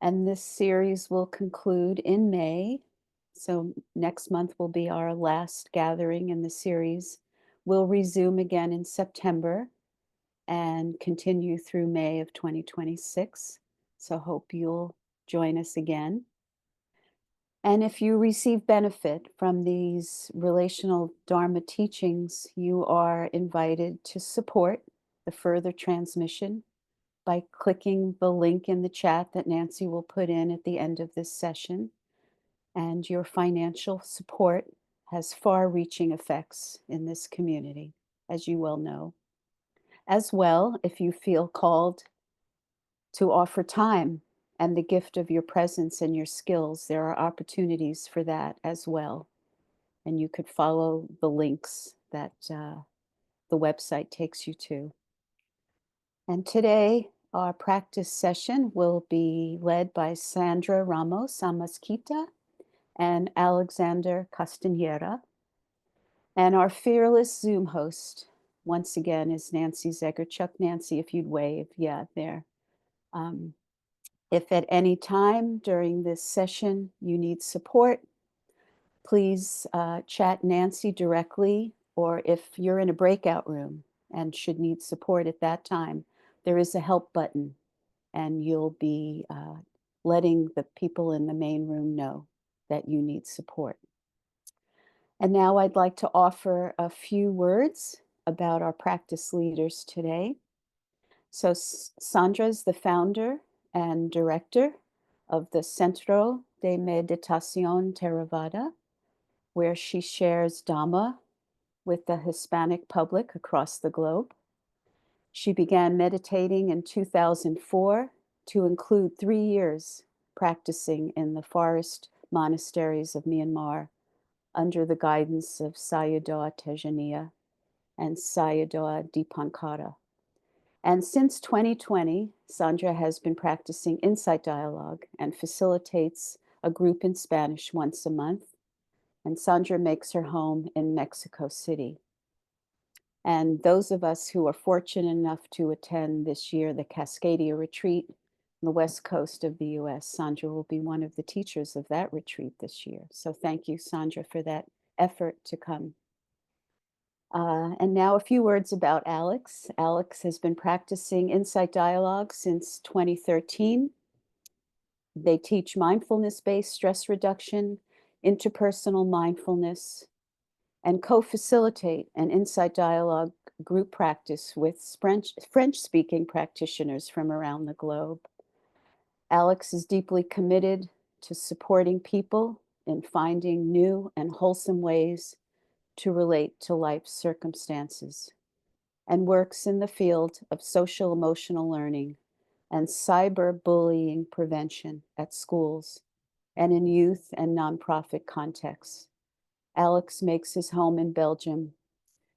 And this series will conclude in May. So next month will be our last gathering in the series. We'll resume again in September and continue through May of 2026. So hope you'll join us again. And if you receive benefit from these relational Dharma teachings, you are invited to support the further transmission by clicking the link in the chat that Nancy will put in at the end of this session. And your financial support has far-reaching effects in this community, as you well know. As well, if you feel called to offer time and the gift of your presence and your skills, there are opportunities for that as well. And you could follow the links that the website takes you to. And today, our practice session will be led by Sandra Ramos, Amézquita, and Alexander Castanheira. And our fearless Zoom host, once again, is Nancy Zegerchuk. Nancy, if you'd wave, yeah, there. If at any time during this session you need support, please chat Nancy directly, or if you're in a breakout room and should need support at that time, there is a help button, and you'll be letting the people in the main room know that you need support. And now I'd like to offer a few words about our practice leaders today. So Sandra is the founder and director of the Centro de Meditación Theravada, where she shares Dhamma with the Hispanic public across the globe. She began meditating in 2004 to include 3 years practicing in the forest monasteries of Myanmar under the guidance of Sayadaw Tejaniya and Sayadaw Dipankara. And since 2020, Sandra has been practicing insight dialogue and facilitates a group in Spanish once a month. And Sandra makes her home in Mexico City. And those of us who are fortunate enough to attend this year the Cascadia retreat on the west coast of the US, Sandra will be one of the teachers of that retreat this year. So thank you, Sandra, for that effort to come. And now a few words about Alex. Alex has been practicing insight dialogue since 2013. They teach mindfulness-based stress reduction, interpersonal mindfulness, and co-facilitate an insight dialogue group practice with French-speaking practitioners from around the globe. Alex is deeply committed to supporting people in finding new and wholesome ways to relate to life's circumstances, and works in the field of social emotional learning and cyberbullying prevention at schools and in youth and nonprofit contexts. Alex makes his home in Belgium.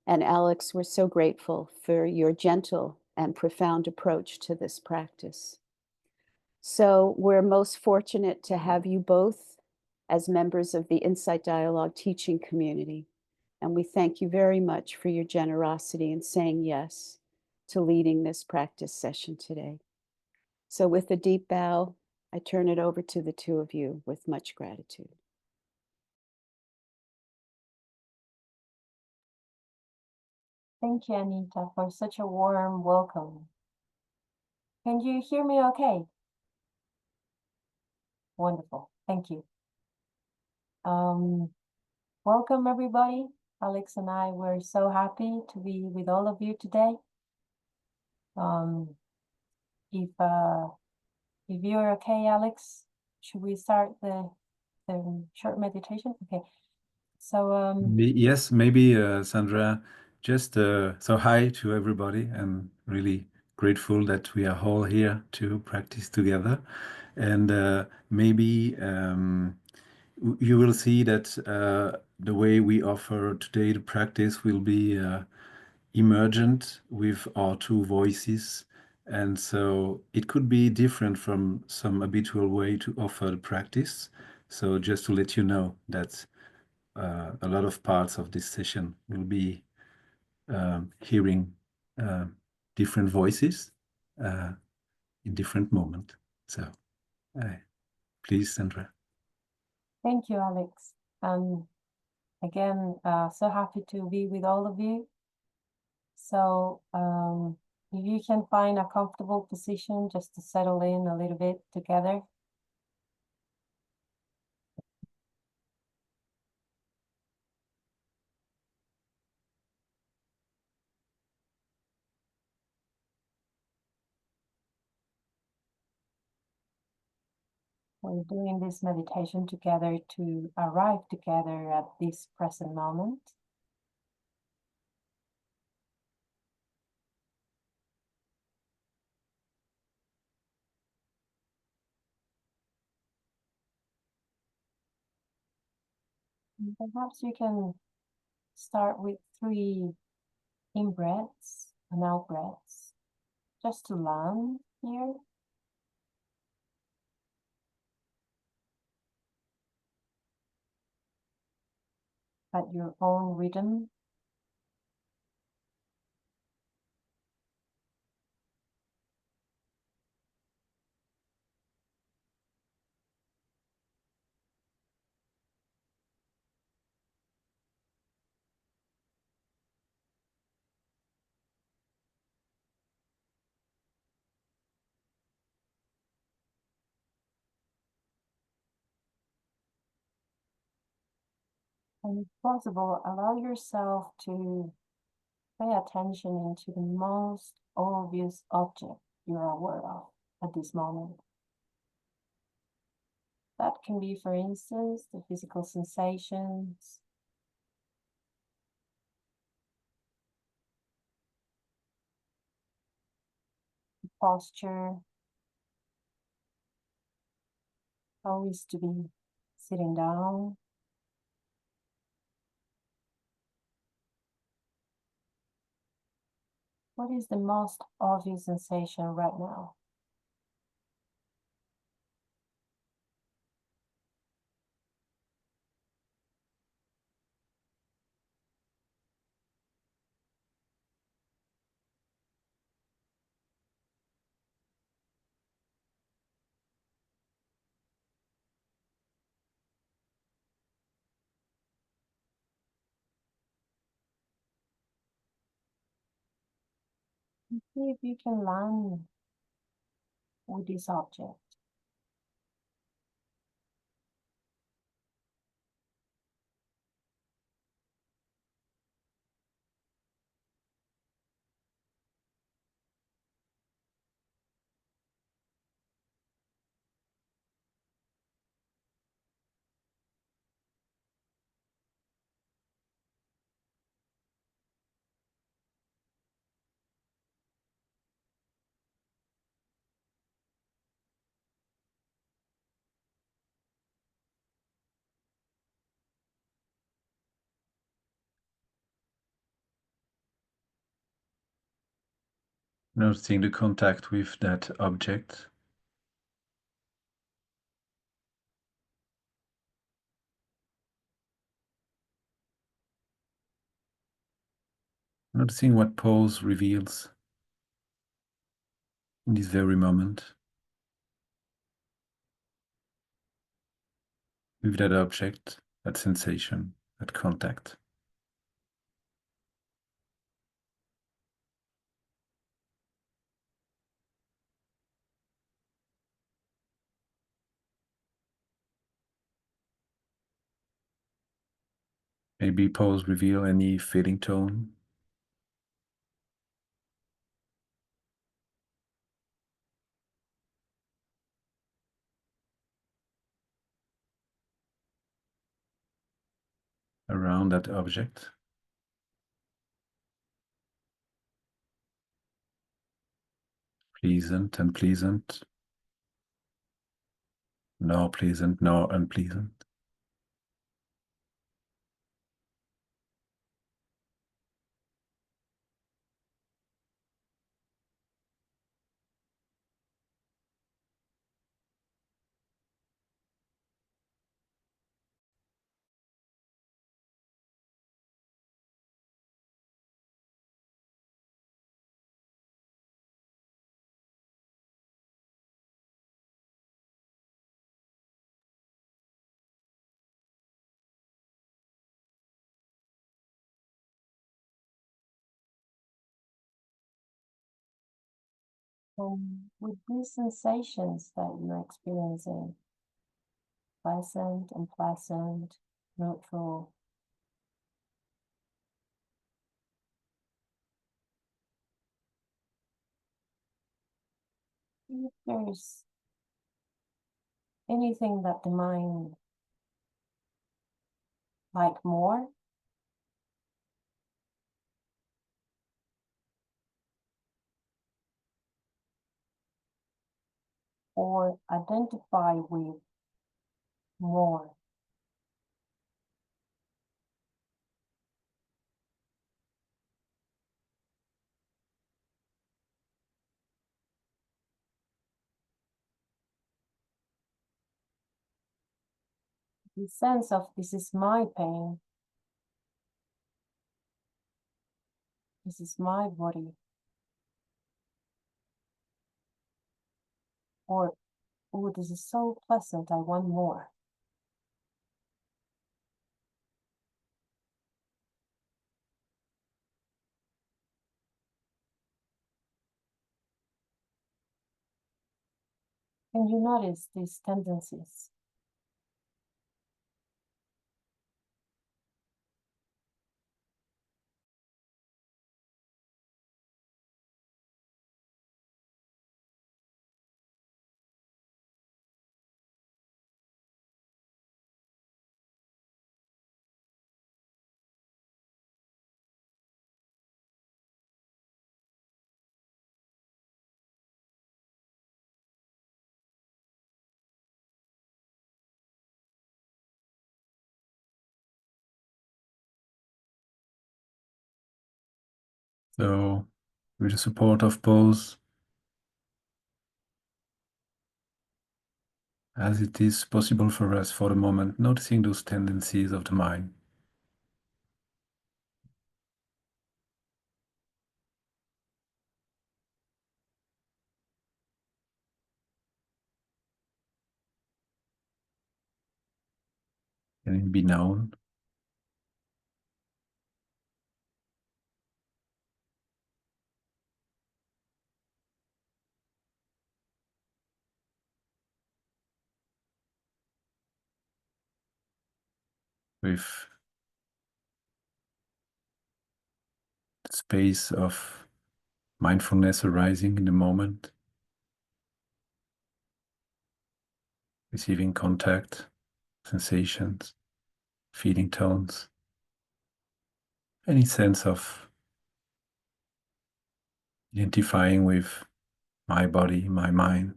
And Alex, we're so grateful for your gentle and profound approach to this practice. So we're most fortunate to have you both as members of the Insight Dialogue teaching community. And we thank you very much for your generosity in saying yes to leading this practice session today. So with a deep bow, I turn it over to the two of you with much gratitude. Thank you, Anita, for such a warm welcome. Can you hear me okay? Wonderful, thank you. Welcome, everybody. Alex and I were so happy to be with all of you today. If you're okay, Alex, should we start the short meditation? Okay. So yes, maybe Sandra, just so hi to everybody. I'm really grateful that we are all here to practice together, and maybe you will see that the way we offer today the practice will be emergent with our two voices, and so it could be different from some habitual way to offer the practice. So just to let you know that a lot of parts of this session will be hearing different voices in different moments. So Please, Sandra. Thank you, Alex. Again, so happy to be with all of you. So if you can find a comfortable position just to settle in a little bit together. We're doing this meditation together to arrive together at this present moment. And perhaps you can start with 3 in-breaths and out-breaths, just to land here. At your own rhythm. And if possible, allow yourself to pay attention into the most obvious object you're aware of at this moment. That can be, for instance, the physical sensations, the posture, always to be sitting down. What is the most obvious sensation right now? See if you can land with this object. Noticing the contact with that object. Noticing what pose reveals in this very moment with that object, that sensation, that contact. Maybe pose reveal any fading tone. Around that object. Pleasant, unpleasant. No pleasant, no unpleasant. with these sensations that you're experiencing, pleasant, unpleasant, neutral, if there's anything that the mind like more, or identify with more. The sense of this is my pain, this is my body, or oh, this is so pleasant, I want more. And you notice these tendencies. So, with the support of pause, as it is possible for us for the moment, noticing those tendencies of the mind. Can it be known? With the space of mindfulness arising in the moment, receiving contact, sensations, feeling tones, any sense of identifying with my body, my mind.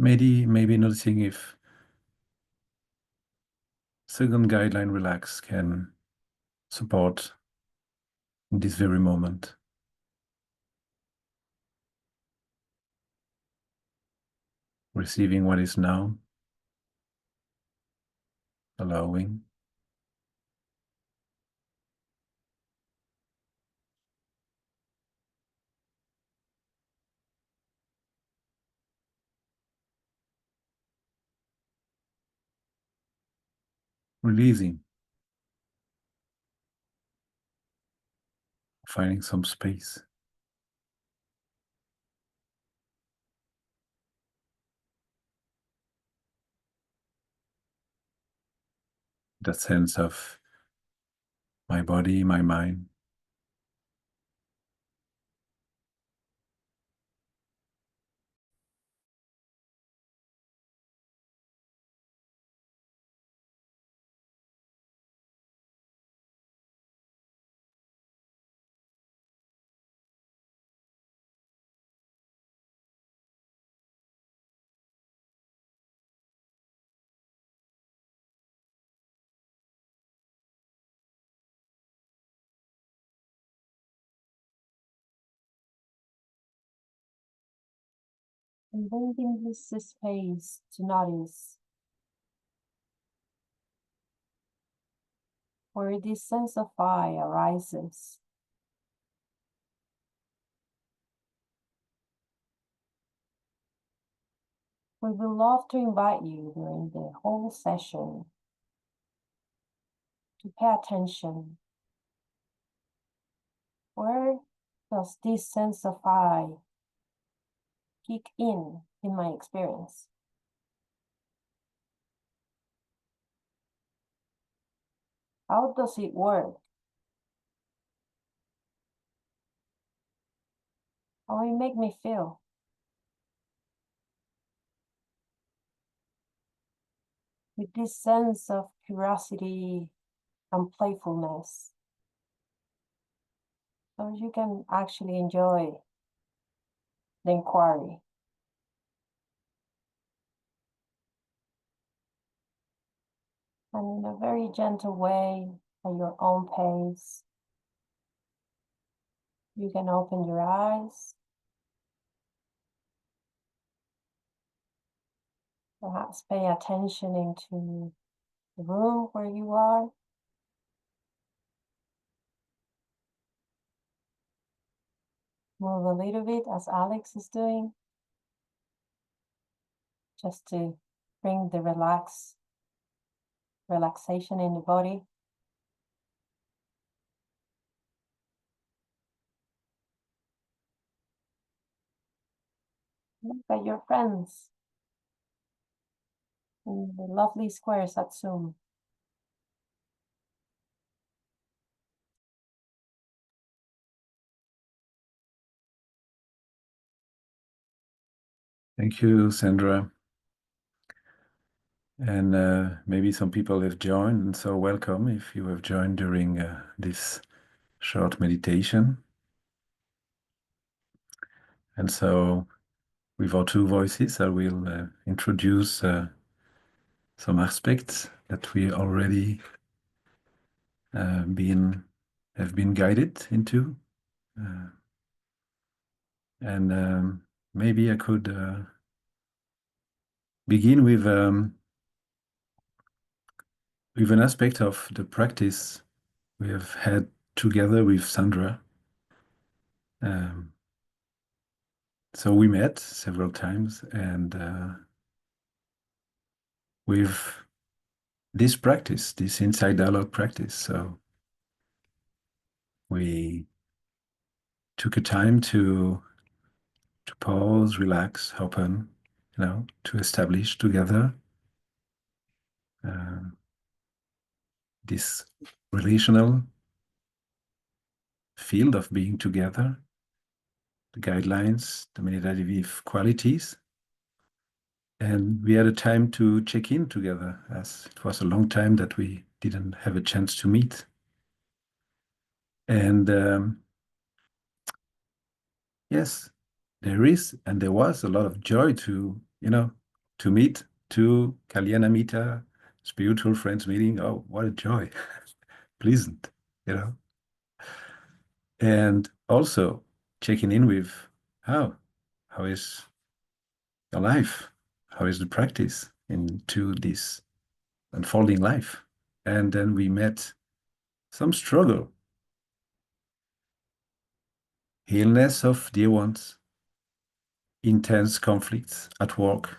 Maybe noticing if second guideline relax can support in this very moment. Receiving what is now, allowing, releasing, finding some space. That sense of my body, my mind. And then give this space to notice where this sense of I arises. we would love to invite you during the whole session to pay attention. Where does this sense of I kick in my experience? How does it work? How it make me feel? With this sense of curiosity and playfulness, so you can actually enjoy the inquiry. And in a very gentle way, at your own pace, you can open your eyes, perhaps pay attention into the room where you are. Move a little bit as Alex is doing, just to bring the relaxation in the body. Look at your friends in the lovely squares at Zoom. Thank you, Sandra. And maybe some people have joined, and so welcome if you have joined during this short meditation. And so with our two voices, I will introduce some aspects that we already have been guided into. And maybe I could begin with an aspect of the practice we have had together with Sandra. So we met several times, and with this practice, this inside dialogue practice, so we took a time to pause, relax, open, to establish together this relational field of being together, the guidelines, the meditative qualities. And we had a time to check in together, as it was a long time that we didn't have a chance to meet. And yes, there is, and there was a lot of joy to meet, to Kalyanamita, spiritual friends meeting. Oh, what a joy. Pleasant, And also checking in with how is your life? How is the practice into this unfolding life? And then we met some struggle, illness of dear ones, intense conflicts at work,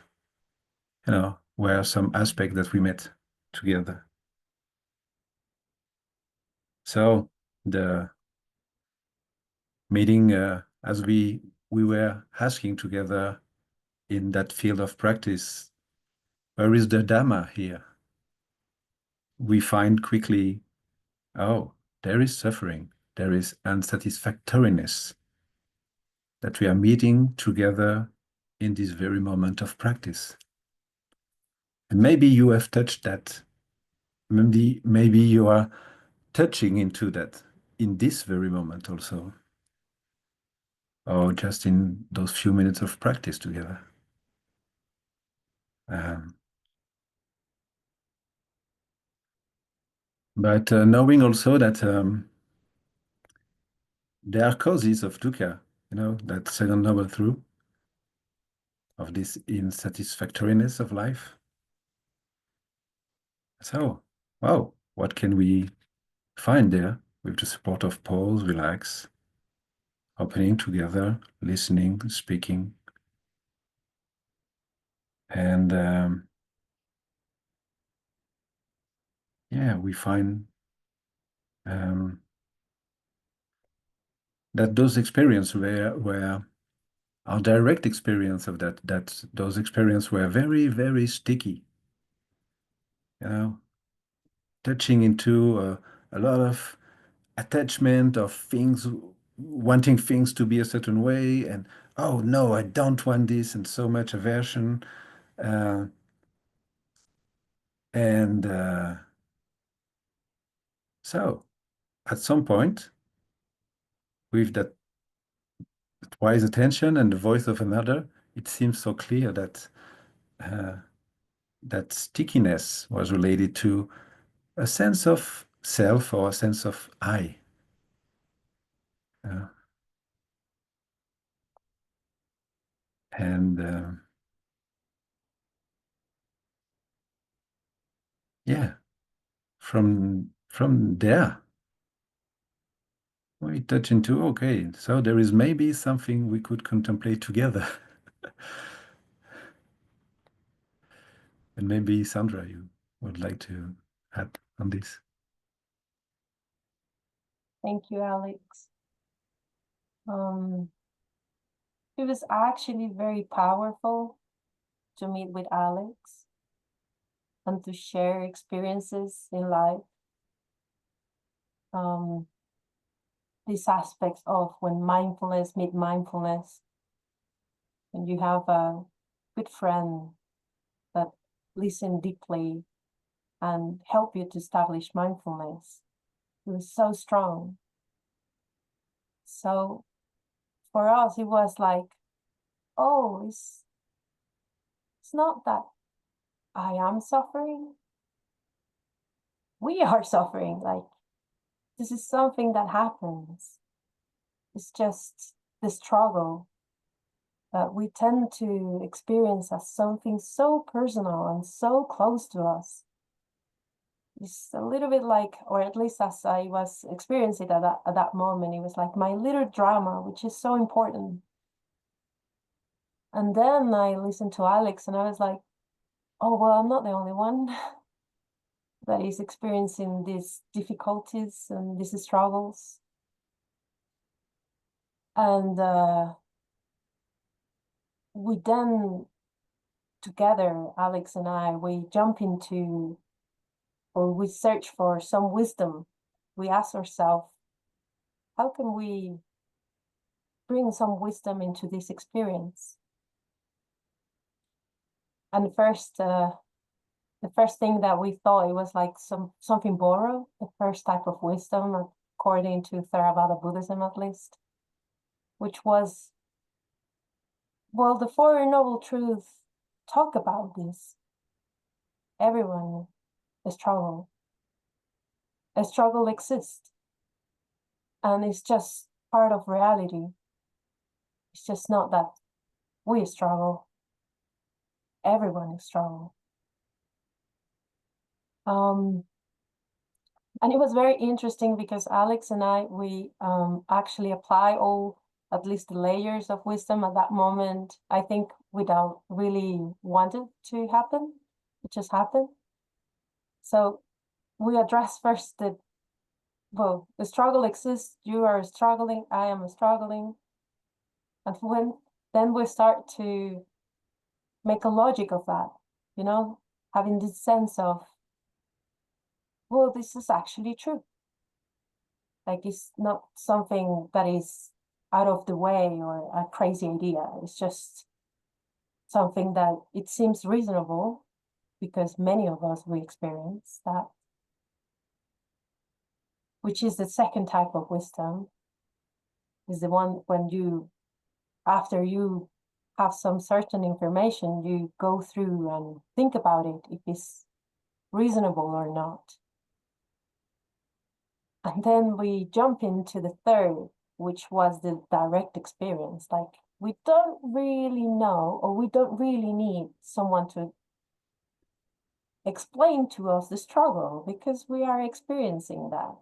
were some aspect that we met together. So the meeting, as we were asking together in that field of practice, where is the Dhamma here? We find quickly, oh, there is suffering, there is unsatisfactoriness that we are meeting together in this very moment of practice. And maybe you have touched that. Maybe you are touching into that in this very moment also, or just in those few minutes of practice together. But knowing also that there are causes of dukkha, that second noble truth of this insatisfactoriness of life. So, wow, what can we find there with the support of pause, relax, opening together, listening, speaking? And yeah, we find that those experiences were our direct experience of that those experiences were very, very sticky, you know, touching into a lot of attachment of things, wanting things to be a certain way, and oh no, I don't want this, and so much aversion. Uh, and so at some point, with that wise attention and the voice of another, it seems so clear that uh, that stickiness was related to a sense of self or a sense of I. Uh, and yeah, from there, we touch into, okay, so there is maybe something we could contemplate together. And maybe Sandra, you would like to add on this. Thank you, Alex. It was actually very powerful to meet with Alex and to share experiences in life. These aspects of when mindfulness meet mindfulness, and you have a good friend that listen deeply and help you to establish mindfulness. It was so strong. So for us, it was like, oh, it's not that I am suffering. We are suffering. Like, this is something that happens. It's just the struggle that we tend to experience as something so personal and so close to us. It's a little bit like, or at least as I was experiencing at that moment, it was like my little drama, which is so important. And then I listened to Alex and I was like, oh, well, I'm not the only one that is experiencing these difficulties and these struggles. And we then, together, Alex and I, we jump into, or we search for some wisdom. We ask ourselves, how can we bring some wisdom into this experience? And the first thing that we thought, it was like something borrowed, the first type of wisdom, according to Theravada Buddhism at least, which was, well, the Four Noble Truths talk about this. Everyone is struggle. A struggle exists. And it's just part of reality. It's just not that we struggle. Everyone is struggle. And it was very interesting because Alex and I, we actually apply all, at least the layers of wisdom at that moment, I think without really wanting to happen. It just happened. So we address first the struggle exists, you are struggling, I am struggling. And then we start to make a logic of that, having this sense of, well, this is actually true. Like, it's not something that is out of the way or a crazy idea. It's just something that it seems reasonable because many of us, we experience that, which is the second type of wisdom, is the one when after you have some certain information, you go through and think about it, if it's reasonable or not. And then we jump into the third, which was the direct experience. Like, we don't really know, or we don't really need someone to explain to us the struggle because we are experiencing that.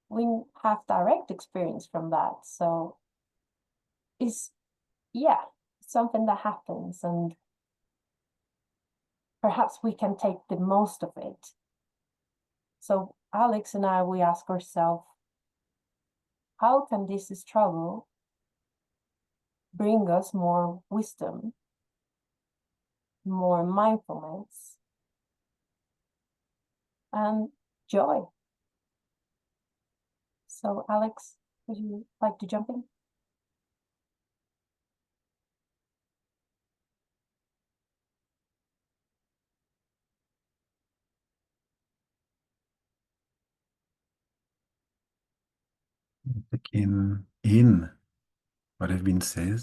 We have direct experience from that. So it's something that happens. And perhaps we can take the most of it. So Alex and I, we ask ourselves, how can this struggle bring us more wisdom, more mindfulness, and joy? So Alex, would you like to jump in? Taking in what has been said,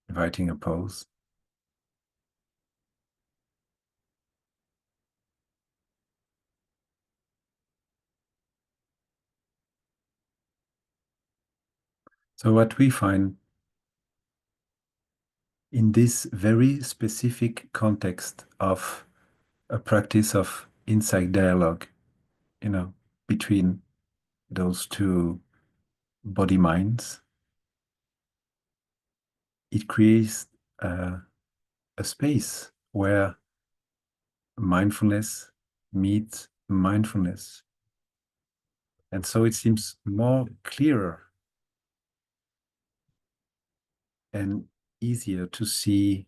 inviting a pause. So what we find in this very specific context of a practice of insight dialogue, between those two body minds, it creates a space where mindfulness meets mindfulness. And so it seems more clearer and easier to see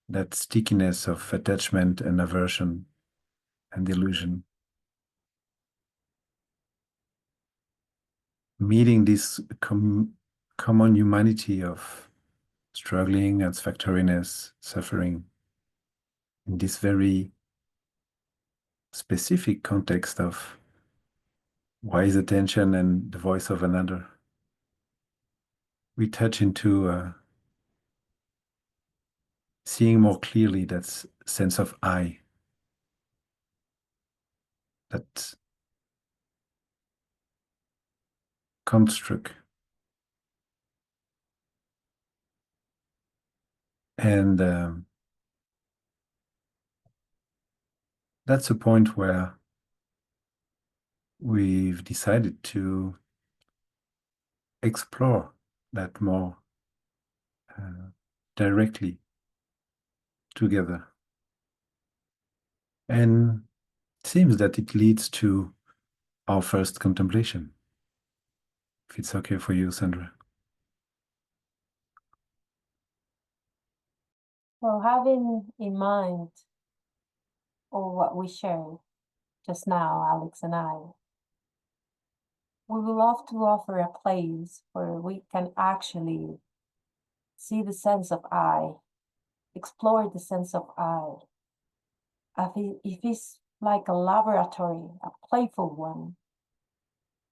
that stickiness of attachment and aversion and delusion. Meeting this common humanity of struggling, unsatisfactoriness, suffering, in this very specific context of wise attention and the voice of another, we touch into seeing more clearly that sense of I, that construct. And that's a point where we've decided to explore that more directly together. And it seems that it leads to our first contemplation. If it's okay for you, Sandra. So having in mind all what we shared just now, Alex and I, we would love to offer a place where we can actually see the sense of I, explore the sense of I. If it's like a laboratory, a playful one,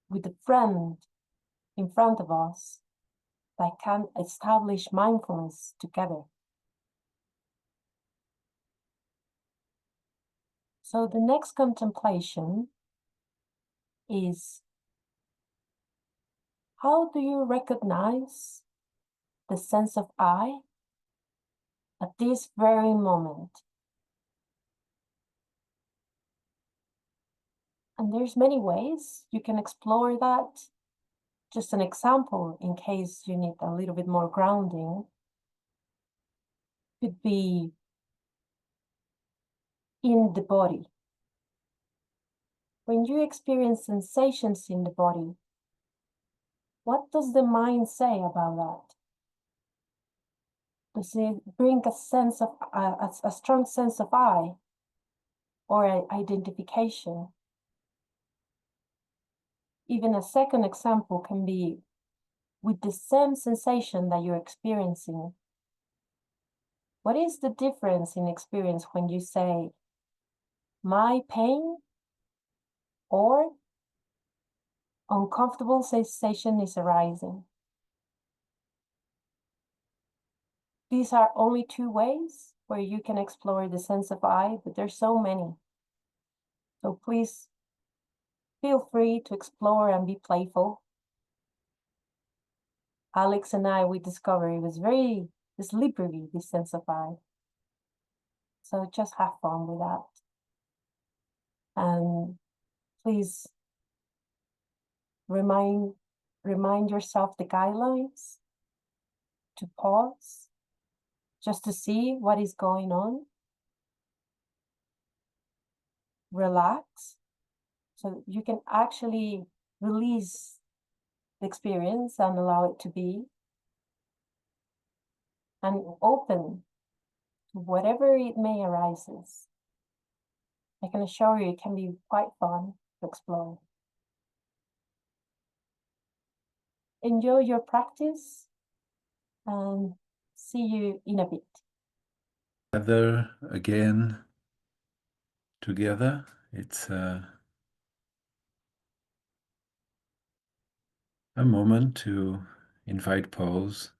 with a friend in front of us that can establish mindfulness together. So the next contemplation is, how do you recognize the sense of I at this very moment? And there's many ways you can explore that. Just an example, in case you need a little bit more grounding, could be in the body. When you experience sensations in the body, what does the mind say about that? Does it bring a sense of a strong sense of I, or an identification? Even a second example can be with the same sensation that you're experiencing. What is the difference in experience when you say, my pain or uncomfortable sensation is arising? These are only two ways where you can explore the sense of I, but there's so many. So please feel free to explore and be playful. Alex and I, we discovered it was very slippery, this sense of I. So just have fun with that. And please remind yourself the guidelines to pause, just to see what is going on. relax. So you can actually release the experience and allow it to be, and open to whatever it may arises. I can assure you it can be quite fun to explore. Enjoy your practice and see you in a bit. Gather again together. It's a moment to invite pause.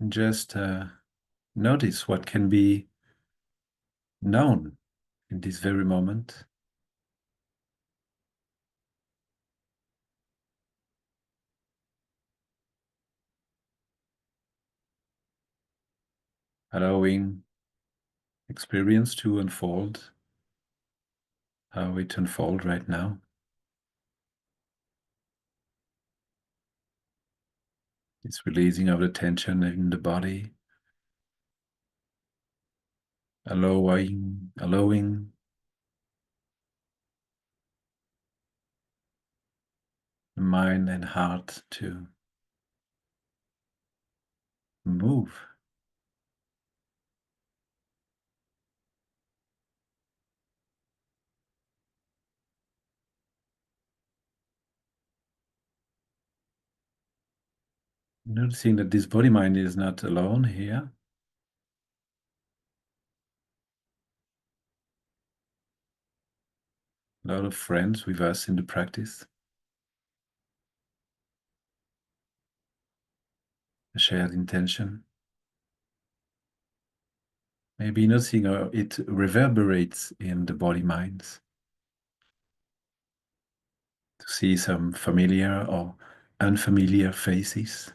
And just notice what can be known in this very moment. Allowing experience to unfold, how it unfolds right now. It's releasing of the tension in the body, allowing the mind and heart to move. Noticing that this body mind is not alone here. A lot of friends with us in the practice. A shared intention. Maybe noticing how it reverberates in the body minds. To see some familiar or unfamiliar faces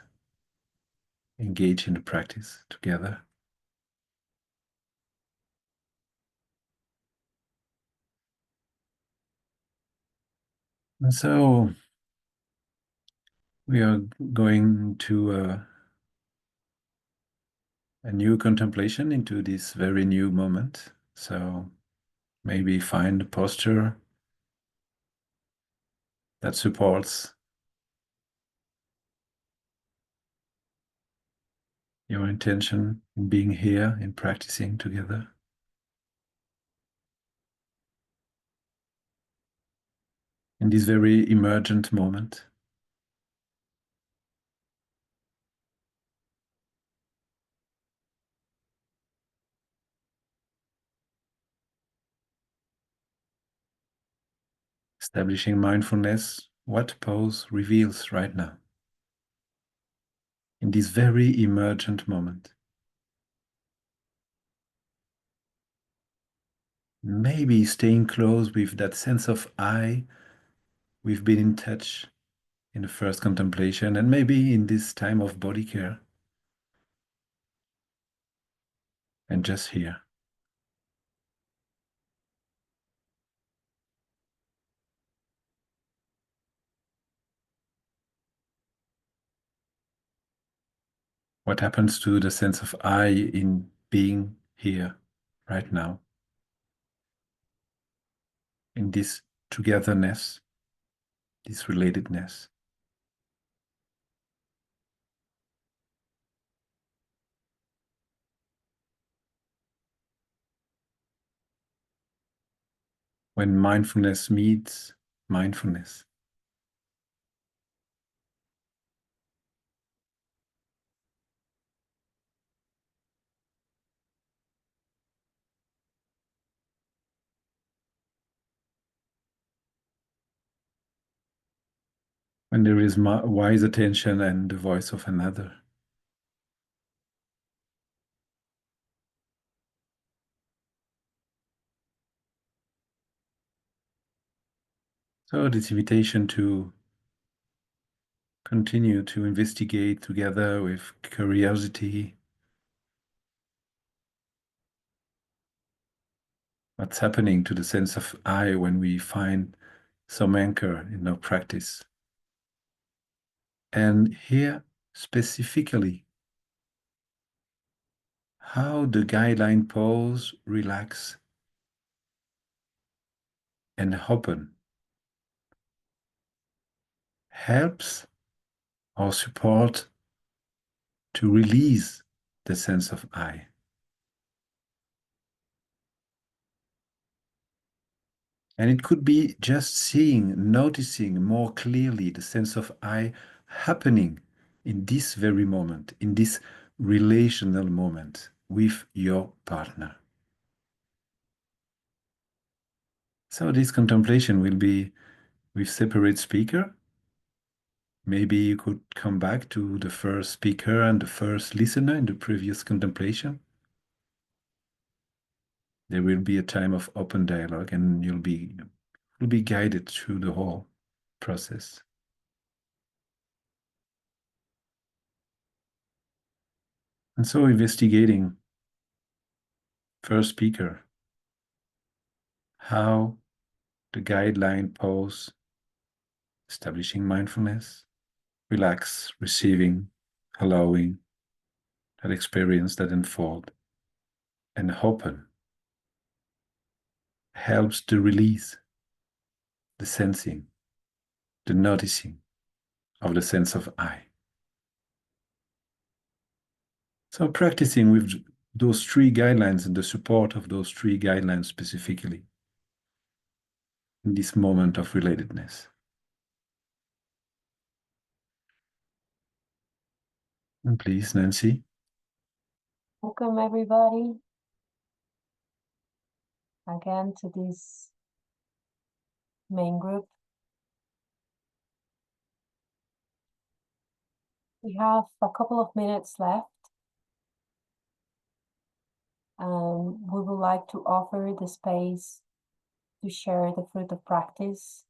engage in the practice together. And so we are going to a new contemplation into this very new moment. So maybe find a posture that supports your intention in being here, in practicing together. In this very emergent moment. Establishing mindfulness, what pose reveals right now. In this very emergent moment. Maybe staying close with that sense of I we've been in touch in the first contemplation, and maybe in this time of body care. And just here. What happens to the sense of I in being here right now? In this togetherness, this relatedness. When mindfulness meets mindfulness. When there is wise attention and the voice of another. So this invitation to continue to investigate together with curiosity what's happening to the sense of I when we find some anchor in our practice. And here specifically, how the guideline pose relax and open helps or support to release the sense of I. And it could be just seeing, noticing more clearly the sense of I happening in this very moment, in this relational moment with your partner. So this contemplation will be with separate speaker. Maybe you could come back to the first speaker and the first listener in the previous contemplation. There will be a time of open dialogue and you'll be guided through the whole process. And so investigating first speaker, how the guideline pose, establishing mindfulness, relax, receiving, allowing that experience, that unfold, and open helps to release the sensing, the noticing of the sense of I. So practicing with those three guidelines and the support of those three guidelines specifically in this moment of relatedness. And please, Nancy. Welcome everybody again to this main group. We have a couple of minutes left. We would like to offer the space to share the fruit of practice,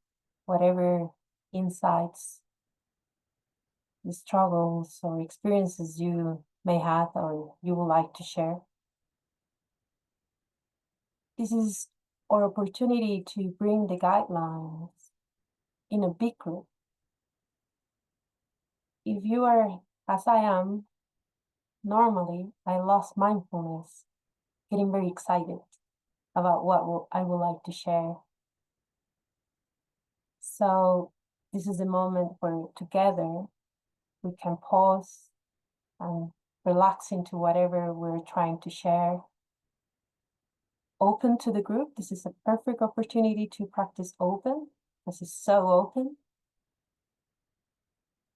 whatever insights, the struggles or experiences you may have or you would like to share. This is our opportunity to bring the guidelines in a big group. If you are, as I am, normally I lost mindfulness, getting very excited about what I would like to share. So this is a moment where together we can pause and relax into whatever we're trying to share. Open to the group. This is a perfect opportunity to practice open. This is so open.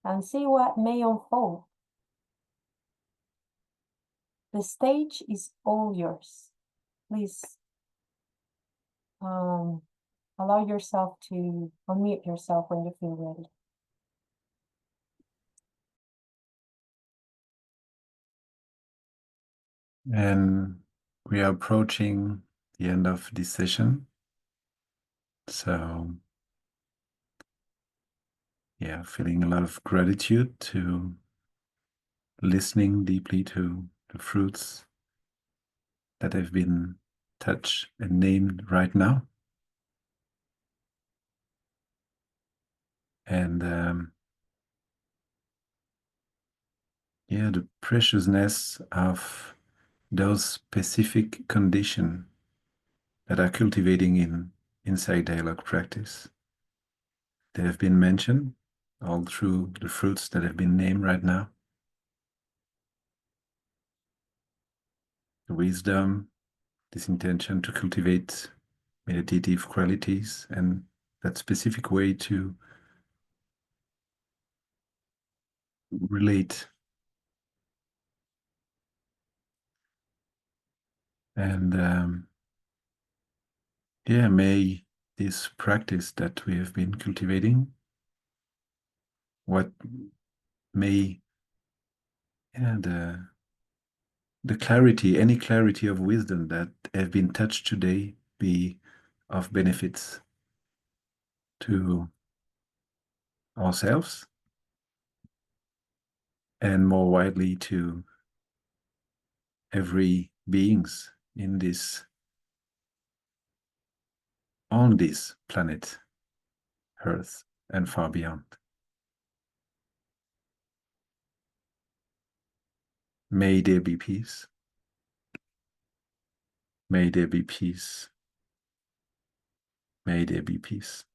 And see what may unfold. The stage is all yours. Please allow yourself to unmute yourself when you feel ready. And we are approaching the end of this session. So, yeah, feeling a lot of gratitude to listening deeply to the fruits that have been touched and named right now. And yeah, the preciousness of those specific conditions that are cultivating in inside dialogue practice. They have been mentioned all through the fruits that have been named right now. The wisdom, this intention to cultivate meditative qualities, and that specific way to relate. And yeah, may this practice that we have been cultivating, what may, yeah, the clarity, any clarity of wisdom that have been touched today be of benefits to ourselves and more widely to every beings in this, on this planet, Earth, and far beyond. May there be peace. May there be peace. May there be peace.